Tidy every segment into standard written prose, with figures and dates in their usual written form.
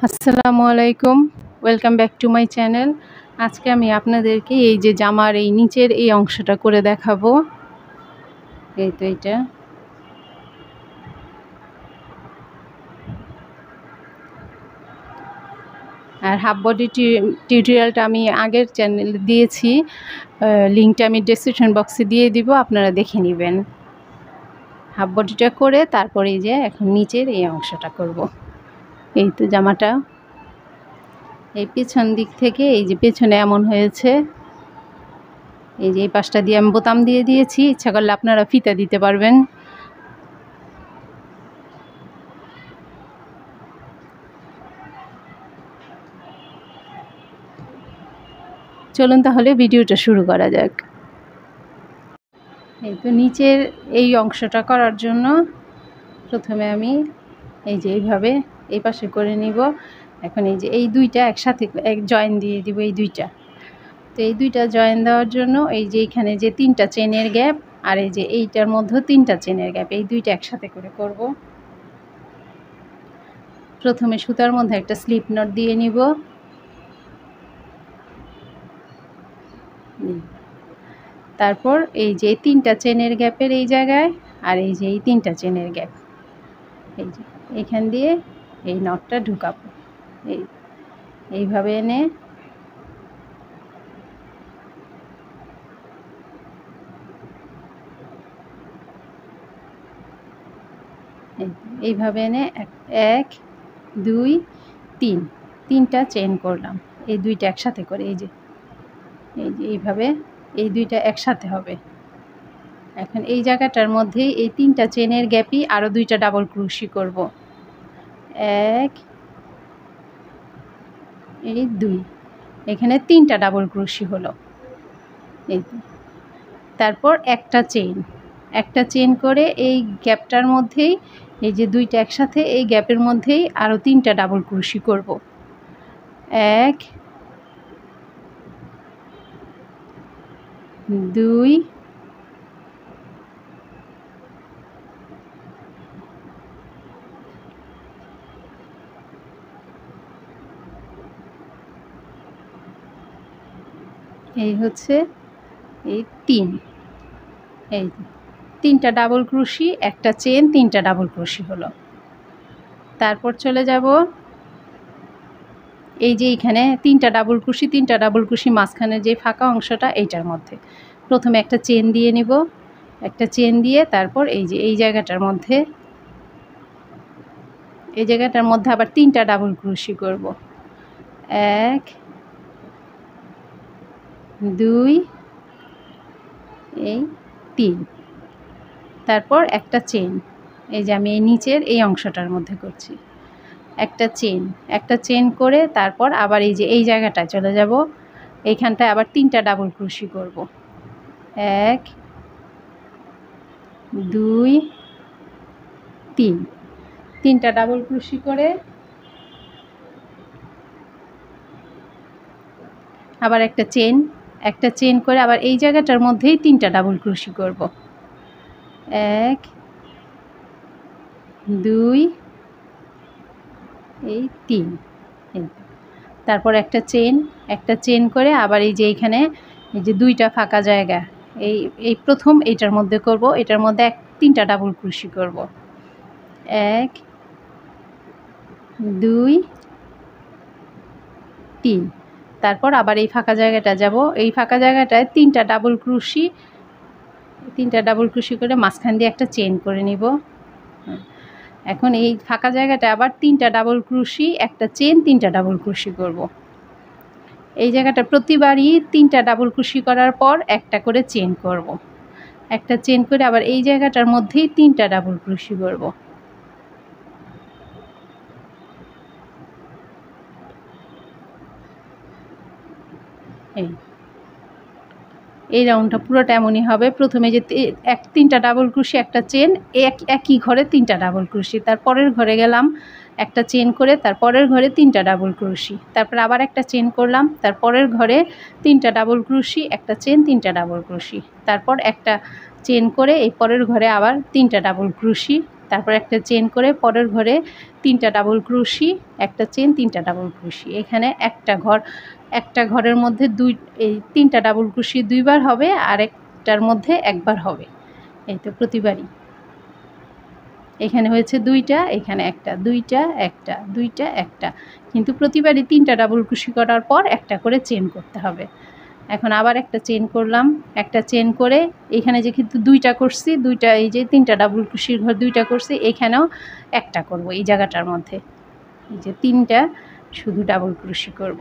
আসসালামু আলাইকুম, welcome back to my channel. আজকে আমি আপনাদেরকে এই যে জামার এই নিচের এই অংশটা করে দেখাবো। এই তো এটা। আর হাফ বডি টিউটোরিয়ালটা আমি আগের চ্যানেলে দিয়েছি, লিঙ্কটা আমি ডেসক্রিপশন বক্সে দিয়ে দিব, আপনারা দেখে নেবেন। হাফ বডিটা করে তারপরে এই যে এখন নিচের এই অংশটা করব। এই তো জামাটা এই পেছন দিক থেকে এই যে পেছনে এমন হয়েছে। এই যে এই পাশটা দিয়ে আমি বোতাম দিয়ে দিয়েছি, ইচ্ছা করলে আপনারা ফিতা দিতে পারবেন। চলুন তাহলে ভিডিওটা শুরু করা যাক। এই তো নিচের এই অংশটা করার জন্য প্রথমে আমি এই যে এইভাবে এই পাশে করে নিব। এখন এই যে এই দুইটা একসাথে এক জয়েন দিয়ে দিব, এই দুইটা। তো এই দুইটা জয়েন দেওয়ার জন্য এই যে এখানে যে 3টা চেনের গ্যাপ আর এই যে এইটার মধ্যে 3টা চেনের গ্যাপ, এই দুইটা একসাথে করে করব। প্রথমে সুতার মধ্যে একটা স্লিপ নট দিয়ে নিব। তারপর এই যে 3টা চেনের গ্যাপের এই জায়গায় আর এই যে এই 3টা চেনের গ্যাপ, এই যে এইখান দিয়ে এই নটটা ঢুকাবো। এইভাবে এনে এইভাবে এনে 1 2 3 3টা চেন করলাম, এই দুইটা একসাথে করে এই যে এইভাবে এই দুইটা একসাথে হবে। এখন এই জায়গাটার মধ্যে এই 3টা চেনের গ্যাপই আরও 2টা ডাবল ক্রোশি করব। 1 এই 2, এখানে 3টা ডাবল ক্রোশি হলো। এই তারপর একটা চেন করে এই গ্যাপটার মধ্যেই এই যে দুইটা একসাথে এই গ্যাপের মধ্যেই আরও 3টা ডাবল ক্রোশি করব। 1 2 এই হচ্ছে এই 3, এই 3টা ডাবল ক্রোশি, একটা চেন, 3টা ডাবল ক্রোশি হলো। তারপর চলে যাব এই যে এইখানে 3টা ডাবল ক্রোশি মাঝখানে যে ফাঁকা অংশটা এইটার মধ্যে প্রথমে একটা চেন দিয়ে নিব। একটা চেন দিয়ে তারপর এই যে এই জায়গাটার মধ্যে আবার 3টা ডাবল ক্রোশি করব। 1 2 এই 3, তারপর একটা চেন, এই যে আমি এই নিচের এই অংশটার মধ্যে করছি। একটা চেন করে তারপর আবার এই যে এই জায়গাটায় চলে যাব, এইখানটায় আবার 3টা ডাবল ক্রোশি করব। 1 2 3, 3টা ডাবল ক্রোশি করে আবার একটা চেন করে আবার এই জায়গাটার মধ্যেই 3টা ডাবল ক্রোশি করব। 1 2 এই 3, তারপর একটা চেন করে আবার এই যে এইখানে এই যে 2টা ফাঁকা জায়গা এই প্রথম এইটার মধ্যে করব, এটার মধ্যে 3টা ডাবল ক্রোশি করব। 1 2 3, তারপর আবার এই ফাঁকা জায়গাটা যাব, এই ফাঁকা জায়গাটায় 3টা ডাবল ক্রোশি করে মাঝখান দিয়ে একটা চেন করে নিব। এখন এই ফাঁকা জায়গাটা আবার 3টা ডাবল ক্রোশি, একটা চেন, 3টা ডাবল ক্রোশি করব। এই জায়গাটা প্রতিবারই 3টা ডাবল ক্রোশি করার পর একটা করে চেন করব। একটা চেন করে আবার এই জায়গাটার মধ্যেই 3টা ডাবল ক্রোশি করব। এই রাউন্ডটা পুরোটা এমনই হবে। প্রথমে যে 3টা ডাবল ক্রোশি, একটা চেন, একই ঘরে 3টা ডাবল ক্রোশি, তারপরের ঘরে গেলাম একটা চেন করে, তারপরের ঘরে 3টা ডাবল ক্রোশি, তারপর আবার একটা চেন করলাম, তারপরের ঘরে 3টা ডাবল ক্রোশি, একটা চেন, 3টা ডাবল ক্রোশি, তারপর একটা চেন করে এই পরের ঘরে আবার 3টা ডাবল ক্রোশি, তারপর একটা চেন করে পরের ঘরে 3টা ডাবল ক্রোশি, একটা চেন, 3টা ডাবল ক্রোশি। এখানে একটা ঘরের মধ্যে এই 3টা ডাবল ক্রোশি 2বার হবে আর একটার মধ্যে একবার হবে। এই তো প্রতিবারই এখানে হয়েছে 2টা, এখানে একটা, 2টা একটা, 2টা একটা, কিন্তু প্রতিবারই 3টা ডাবল ক্রোশি করার পর একটা করে চেন করতে হবে। এখন আবার একটা চেন করলাম, একটা চেন করে এখানে যে কিন্তু 2টা করছি, 2টা এই যে 3টা ডাবল ক্রোশির ঘর 2টা করছি, এখানেও একটা করব এই জায়গাটার মধ্যে, এই যে 3টা শুধু ডাবল ক্রোশি করব।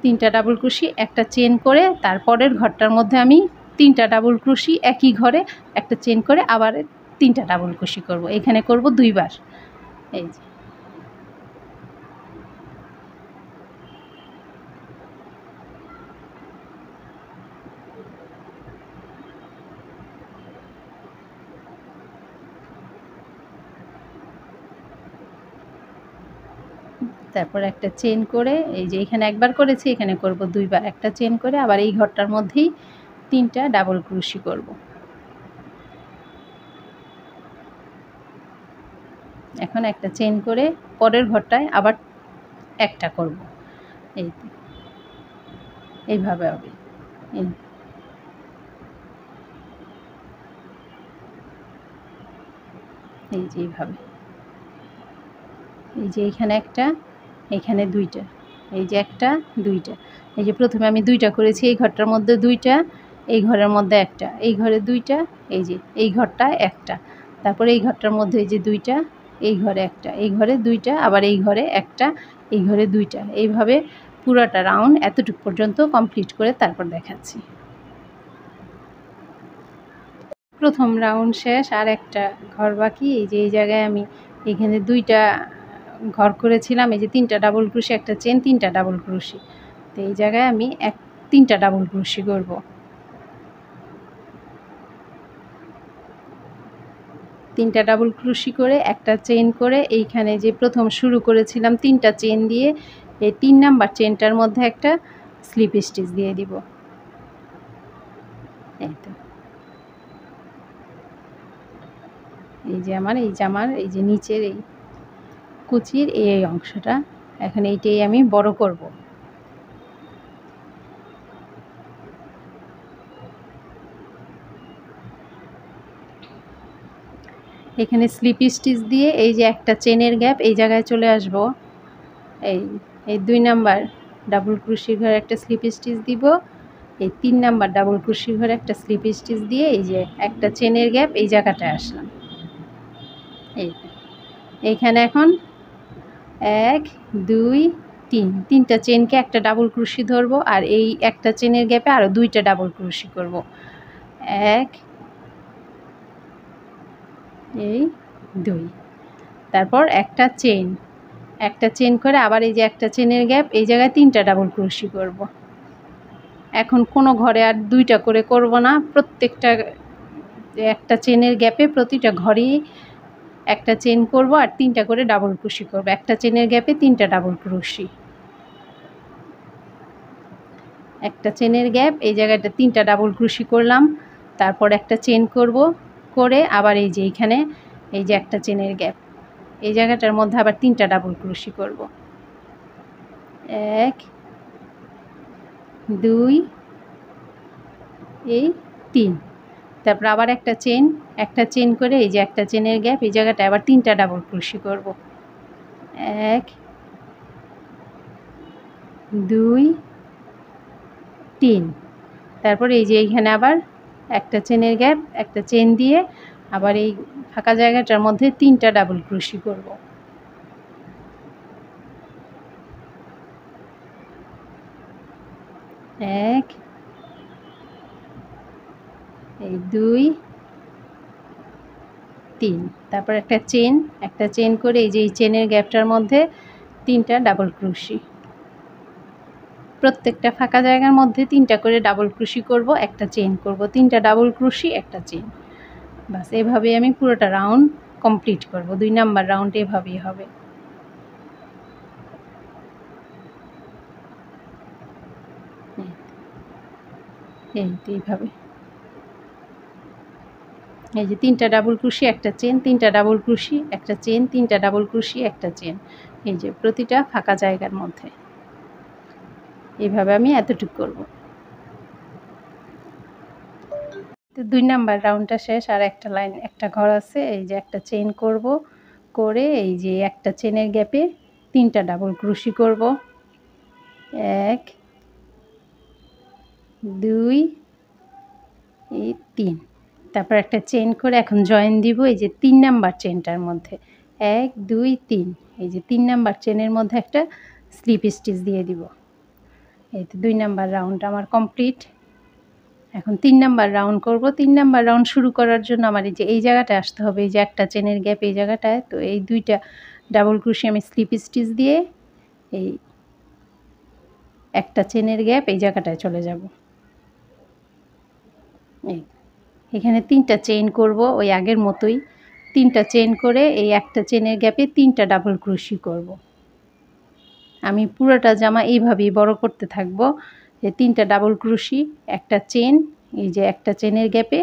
3টা ডাবল ক্রোশি, একটা চেন করে তারপরের ঘরটার মধ্যে আমি 3টা ডাবল ক্রোশি, একই ঘরে একটা চেন করে আবার 3টা ডাবল ক্রোশি করব। এখানে করব 2বার। এই যে তারপর একটা চেন করে এই যে এখানে একবার করেছি, এখানে করব 2বার। একটা চেন করে আবার এই ঘরটার মধ্যেই 3টা ডাবল ক্রোশি করব। এখন একটা চেন করে পরের ঘরটায় আবার একটা করব। এইভাবে হবে। এই যে এইভাবে, এই যে এখানে একটা, এখানে 2টা, এই যে একটা, 2টা, এই যে প্রথমে আমি 2টা করেছি, এই ঘরটার মধ্যে 2টা, এই ঘরের মধ্যে একটা, এই ঘরে 2টা, এই যে এই ঘরটায় একটা, তারপরে এই ঘরটার মধ্যে এই যে 2টা, এই ঘরে একটা, এই ঘরে 2টা, আবার এই ঘরে একটা, এই ঘরে 2টা, এইভাবে পুরোটা রাউন্ড এতটুকু পর্যন্ত কমপ্লিট করে তারপর দেখাচ্ছি। প্রথম রাউন্ড শেষ, আর একটা ঘর বাকি। এই যে এই জায়গায় আমি এখানে 2টা ঘর করেছিলাম, এই যে 3টা ডাবল ক্রোশি, একটা চেন, 3টা ডাবল ক্রোশি। তো এই জায়গায় আমি 3টা ডাবল ক্রোশি করব। তিনটা ডাবল ক্রোশি করে একটা চেন করে এইখানে যে প্রথম শুরু করেছিলাম 3টা চেন দিয়ে, এই 3 নাম্বার চেনটার মধ্যে একটা স্লিপ স্টিচ দিয়ে দিব। এই তো, এই যে আমার এই জামার এই যে নিচের এই কুচির এই অংশটা, এখন এইটাই আমি বড় করব। এখানে স্লিপ স্টিচ দিয়ে এই যে একটা চেনের গ্যাপ এই জায়গায় চলে আসব, এই 2 নাম্বার ডাবল ক্রোশি ঘরে একটা স্লিপ স্টিচ দিব, এই 3 নাম্বার ডাবল ক্রোশি ঘরে একটা স্লিপ স্টিচ দিয়ে এই যে একটা চেনের গ্যাপ এই জায়গাটায় আসলাম। এইখানে এখন 1 2 3, 3টা চেনকে একটা ডাবল ক্রোশি ধরবো আর এই একটা চেনের গ্যাপে আরও 2টা ডাবল ক্রোশি করব। 1 এই 2, তারপর একটা চেন করে আবার এই যে একটা চেনের গ্যাপ এই জায়গায় 3টা ডাবল ক্রোশি করব। এখন কোনো ঘরে আর 2টা করে করব না, প্রত্যেকটা একটা চেনের গ্যাপে প্রতিটা ঘরেই একটা চেন করব আর 3টা করে ডাবল ক্রোশি করব। একটা চেনের গ্যাপে 3টা ডাবল ক্রোশি, একটা চেনের গ্যাপ এই জায়গাটা 3টা ডাবল ক্রোশি করলাম, তারপর একটা চেন করব, করে আবার এই যে এইখানে এই যে একটা চেনের গ্যাপ এই জায়গাটার মধ্যে আবার 3টা ডাবল ক্রোশি করব। 1 2 এই 3, তারপর আবার একটা চেন করে এই যে একটা চেনের গ্যাপ এই জায়গাটায় আবার 3টা ডাবল ক্রোশি করব। 1 2 3, তারপর এই যে এইখানে আবার একটা চেনের গ্যাপ, একটা চেন দিয়ে আবার এই ফাঁকা জায়গাটার মধ্যে 3টা ডাবল ক্রোশি করব। 1 এই 2 3, তারপর একটা চেন করে এই যে এই চেনের গ্যাপটার মধ্যে 3টা ডাবল ক্রোশি, প্রত্যেকটা ফাঁকা জায়গার মধ্যে 3টা করে ডাবল ক্রোশি করব, একটা চেন করব, 3টা ডাবল ক্রোশি, একটা চেন। বাস এভাবে আমি পুরোটা রাউন্ড কমপ্লিট করব। 2 নাম্বার রাউন্ড এভাবেই হবে। এই তো এইভাবে। এই যে 3টা ডাবল ক্রোশি, একটা চেন, 3টা ডাবল ক্রোশি, একটা চেন, 3টা ডাবল ক্রোশি, একটা চেন, এই যে প্রতিটা ফাঁকা জায়গার মধ্যে এইভাবে আমি এতটুকু করব। তো 2 নাম্বার রাউন্ডটা শেষ, আর একটা লাইন, একটা ঘর আছে। এই যে একটা চেন করব, করে এই যে একটা চেনের গ্যাপে 3টা ডাবল ক্রোশি করব, 1 2 এই 3, তারপর একটা চেন করে এখন জয়েন দিব এই যে 3 নাম্বার চেনটার মধ্যে, 1 2 3, এই যে 3 নাম্বার চেনের মধ্যে একটা স্লিপ স্টিচ দিয়ে দিব। এই তো 2 নাম্বার রাউন্ড আমার কমপ্লিট। এখন 3 নাম্বার রাউন্ড করব। 3 নাম্বার রাউন্ড শুরু করার জন্য আমার এই যে এই জায়গাটায় আসতে হবে, এই যে একটা চেনের গ্যাপ এই জায়গাটায়। তো এই 2টা ডাবল ক্রোশি আমি স্লিপ স্টিচ দিয়ে এই একটা চেনের গ্যাপ এই জায়গাটায় চলে যাব। এই এখানে 3টা চেইন করব ওই আগের মতোই, 3টা চেইন করে এই একটা চেনের গ্যাপে 3টা ডাবল ক্রোশি করব। আমি পুরোটা জামা এইভাবেই বড় করতে থাকব, যে 3টা ডাবল ক্রোশি, একটা চেন, এই যে একটা চেনের গ্যাপে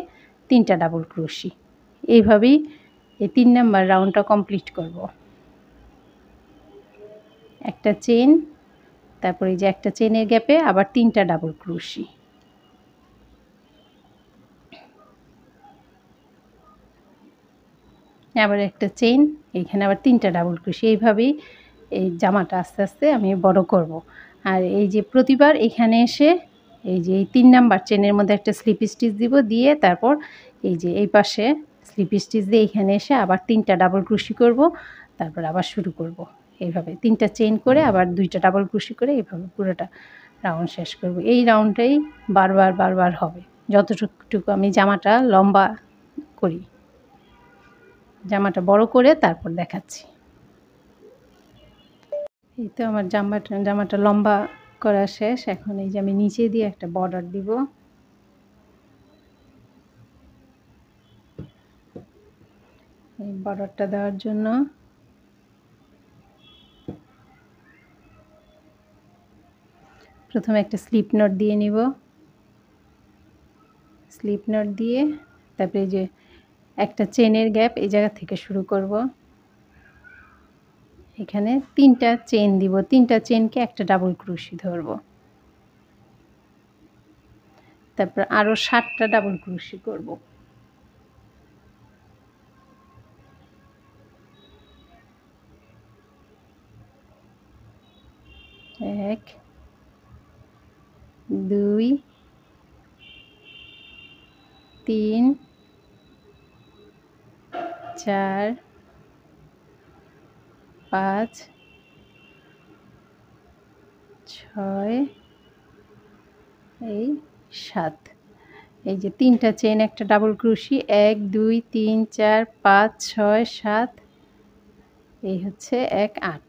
3টা ডাবল ক্রোশি, এইভাবেই এই 3 নাম্বার রাউন্ডটা কমপ্লিট করব। একটা চেন, তারপরে এই যে একটা চেনের গ্যাপে আবার 3টা ডাবল ক্রোশি, আবার একটা চেন, এইখানে আবার 3টা ডাবল ক্রোশি, এইভাবেই এই জামাটা আস্তে আস্তে আমি বড় করব। আর এই যে প্রতিবার এখানে এসে এই যে এই 3 নাম্বার চেনের মধ্যে একটা স্লিপ স্টিচ দিব, দিয়ে তারপর এই যে এই পাশে স্লিপ স্টিচ দিয়ে এখানে এসে আবার 3টা ডাবল ক্রোশি করব, তারপর আবার শুরু করব। এইভাবে 3টা চেন করে আবার 2টা ডাবল ক্রোশি করে এইভাবে পুরোটা রাউন্ড শেষ করব। এই রাউন্ডটাই বারবার হবে যতটুকু আমি জামাটা লম্বা করি। জামাটা বড় করে তারপর দেখাচ্ছি। এই তো আমার জামাটা লম্বা করা শেষ। এখন এই যে আমি নিচে দিয়ে একটা বর্ডার দিব। এই বর্ডারটা দেওয়ার জন্য প্রথমে একটা স্লিপ নট দিয়ে নিব। স্লিপ নট দিয়ে তারপরে এই যে একটা চেনের গ্যাপ এই জায়গা থেকে শুরু করব। এখানে 3টা চেন দিব, 3টা চেনকে একটা ডাবল ক্রোশি ধরব, তারপর আরও 7টা ডাবল ক্রোশি করব। 1 2 3 4 5 6 এই 7, এই যে 3টা চেন একটা ডাবল ক্রোশি, 1 2 3 4 5 6 7, এই হচ্ছে 1 8,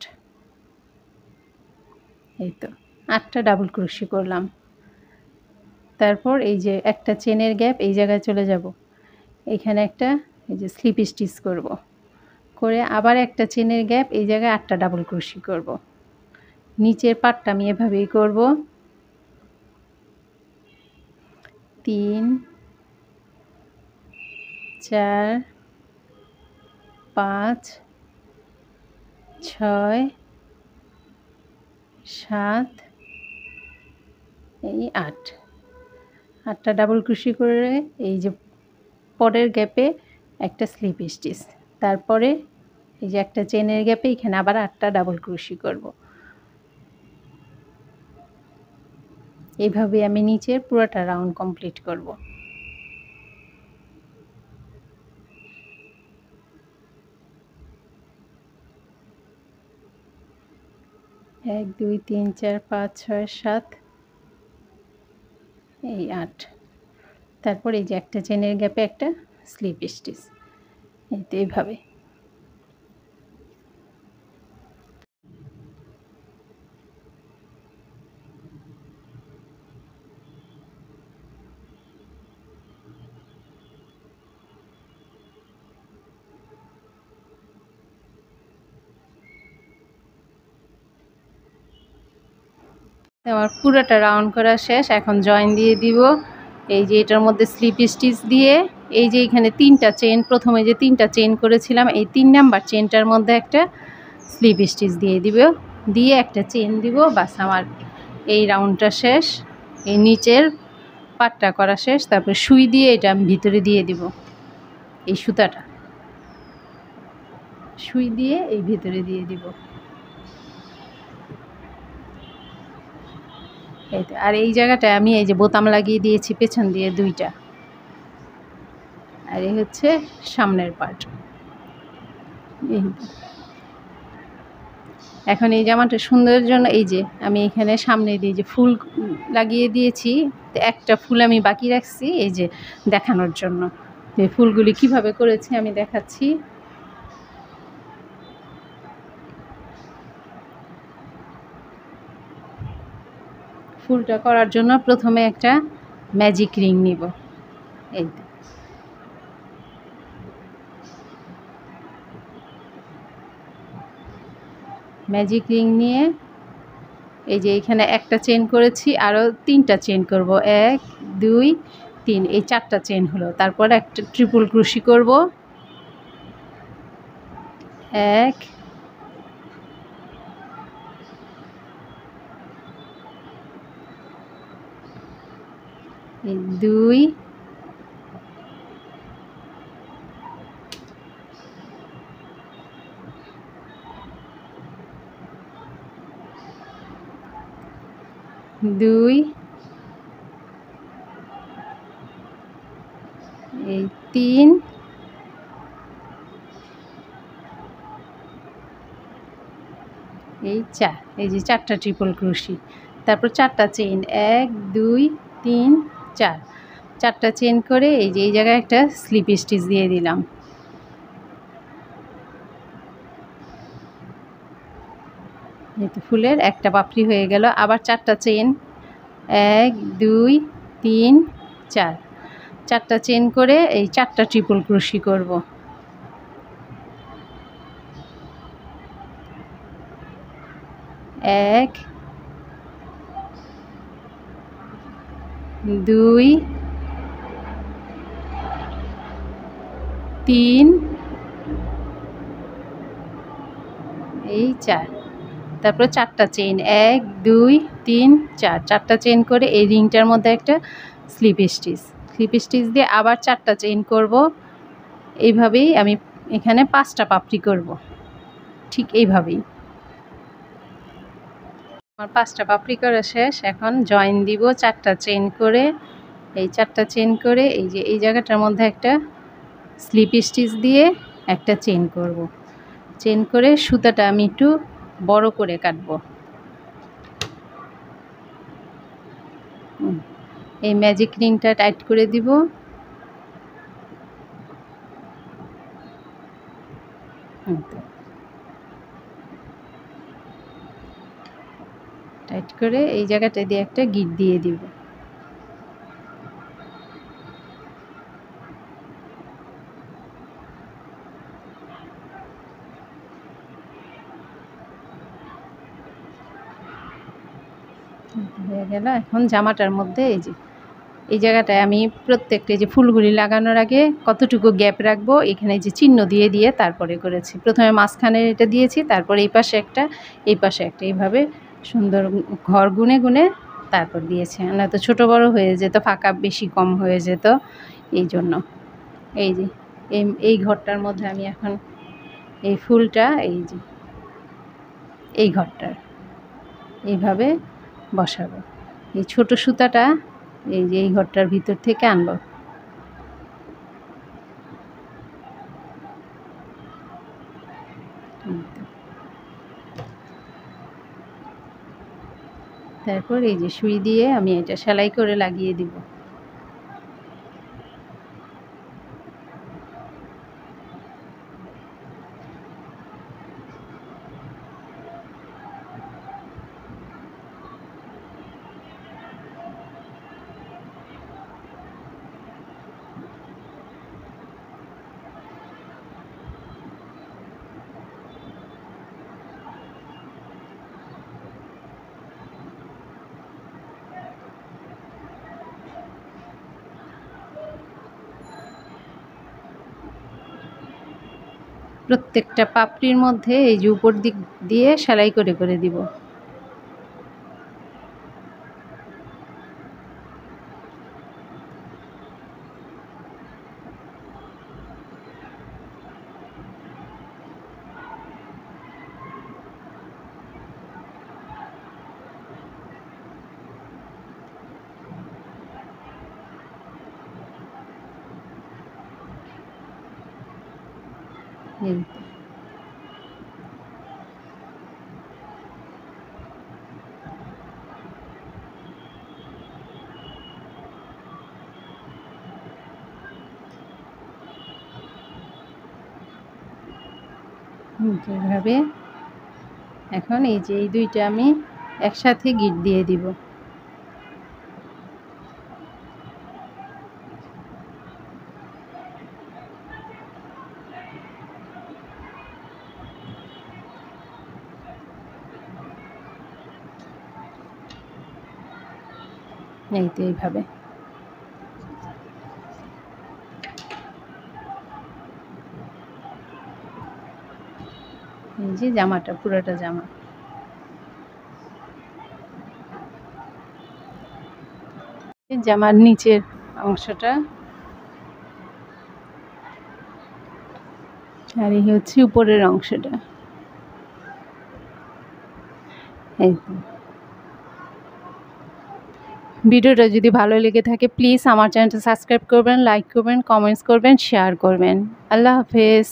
এই তো 8টা ডাবল ক্রোশি করলাম। তারপর এই যে একটা চেনের গ্যাপ এই জায়গায় চলে যাব, এখানে একটা এই যে স্লিপ স্টিচ করব, করে আবার একটা চেনের গ্যাপ এই জায়গায় 8টা ডাবল ক্রোশি করব। নিচের পাটটা আমি এভাবেই করব, 3 4 5 6 7 এই 8টা ডাবল ক্রোশি করে এই যে পরের গ্যাপে একটা স্লিপ স্টিচ, তারপরে এই যে একটা চেনের গ্যাপে এখানে আবার 8টা ডাবল ক্রোশি করব। এইভাবে আমি নিচের পুরোটা রাউন্ড কমপ্লিট করব। 1 2 3 4 5 6 7 এই 8, তারপর এই যে একটা চেনের গ্যাপে একটা স্লিপ স্টিচ, এই তো এইভাবে। আমার পুরোটা রাউন্ড করা শেষ। এখন জয়েন দিয়ে দিব, এই যে এটার মধ্যে স্লিপ স্টিচ দিয়ে এই যে এখানে 3টা চেন, প্রথমে যে 3টা চেন করেছিলাম এই 3 নাম্বার চেনটার মধ্যে একটা স্লিপ স্টিচ দিয়ে দিব, দিয়ে একটা চেন দিব, বাস আমার এই রাউন্ডটা শেষ। এই নিচের পাটটা করা শেষ। তারপর সুই দিয়ে এটা আমি ভিতরে দিয়ে দিব, এই সুতাটা সুই দিয়ে এই ভিতরে দিয়ে দিব। এই তো। আর এই জায়গাটায় আমি এই যে বোতাম লাগিয়ে দিয়েছি পেছন দিয়ে 2টা, আর এই হচ্ছে সামনের পার্ট। এই এখন এই জামাটা সুন্দরের জন্য এই যে আমি এখানে সামনে দিয়ে যে ফুল লাগিয়ে দিয়েছি, একটা ফুল আমি বাকি রাখছি এই যে দেখানোর জন্য। এই ফুলগুলি কিভাবে করেছি আমি দেখাচ্ছি। ফুলটা করার জন্য প্রথমে একটা ম্যাজিক রিং নিব, এই তো। ম্যাজিক রিং নিয়ে এই যে এখানে একটা চেন করেছি, আরও 3টা চেন করব, 1 2 3, এই 4টা চেন হলো। তারপর একটা ট্রিপল ক্রোশি করব, 1 2 2, এই 3, এই 4, এই যে 4টা ট্রিপল ক্রোশি। তারপর 4টা চেন, 1 2 3 4, 4টা চেন করে এই যে এই জায়গায় একটা স্লিপ স্টিচ দিয়ে দিলাম। এই তো ফুলের একটা পাপড়ি হয়ে গেল। আবার 4টা চেন, 1 2 3 4, 4টা চেন করে এই 4টা ট্রিপল ক্রোশি করব। 1 2 3, এই 4, তারপর 4টা চেন, 1 2 3 4, 4টা চেন করে এই রিংটার মধ্যে একটা স্লিপ স্টিচ দিয়ে আবার 4টা চেন করব। এইভাবেই আমি এখানে 5টা পাপড়ি করব, ঠিক এইভাবেই। আমার 5টা পাপড়ি করা শেষ। এখন জয়েন দিব 4টা চেন করে, এই 4টা চেন করে এই যে এই জায়গাটার মধ্যে একটা স্লিপ স্টিচ দিয়ে একটা চেন করব। চেন করে সুতাটা আমি একটু বড় করে কাটবো। এই ম্যাজিক রিংটা টাইট করে দিব। টাইট করে এই জায়গাটা দিয়ে একটা গিট দিয়ে দিব। হয়ে গেল। এখন জামাটার মধ্যে এই যে এই জায়গাটায় আমি প্রত্যেকটা যে ফুলগুলি লাগানোর আগে কতটুকু গ্যাপ রাখবো এখানে যে চিহ্ন দিয়ে দিয়ে তারপরে করেছি। প্রথমে মাঝখানে এটা দিয়েছি, তারপর এই পাশে একটা, এই পাশে একটা, এইভাবে সুন্দর ঘর গুনে গুনে তারপর দিয়েছি। নয়তো ছোটো বড়ো হয়ে যেত, ফাঁকা বেশি কম হয়ে যেত, এই জন্য। এই যে এই ঘরটার মধ্যে আমি এখন এই ফুলটা এই যে এই ঘরটার এইভাবে বসাবো। এই ছোট সুতাটা এই যে এই ঘরটার ভিতর থেকে আনবো। তারপর এই যে সুই দিয়ে আমি এটা সেলাই করে লাগিয়ে দিব। প্রত্যেকটা পাপড়ির মধ্যে এই যে উপর দিক দিয়ে সেলাই করে করে দিব। এই যেভাবে এখন এই যে এই দুইটা আমি একসাথে গিট দিয়ে দিব। এই তো এইভাবে এই যে জামাটা পুরোটা জামা জামার নিচের অংশটা আর এই হচ্ছে উপরের অংশটা। এই তো ভিডিওটা যদি ভালো লেগে থাকে প্লিজ আমার চ্যানেলটা সাবস্ক্রাইব করবেন, লাইক করবেন, কমেন্টস করবেন, শেয়ার করবেন। আল্লাহ হাফেজ।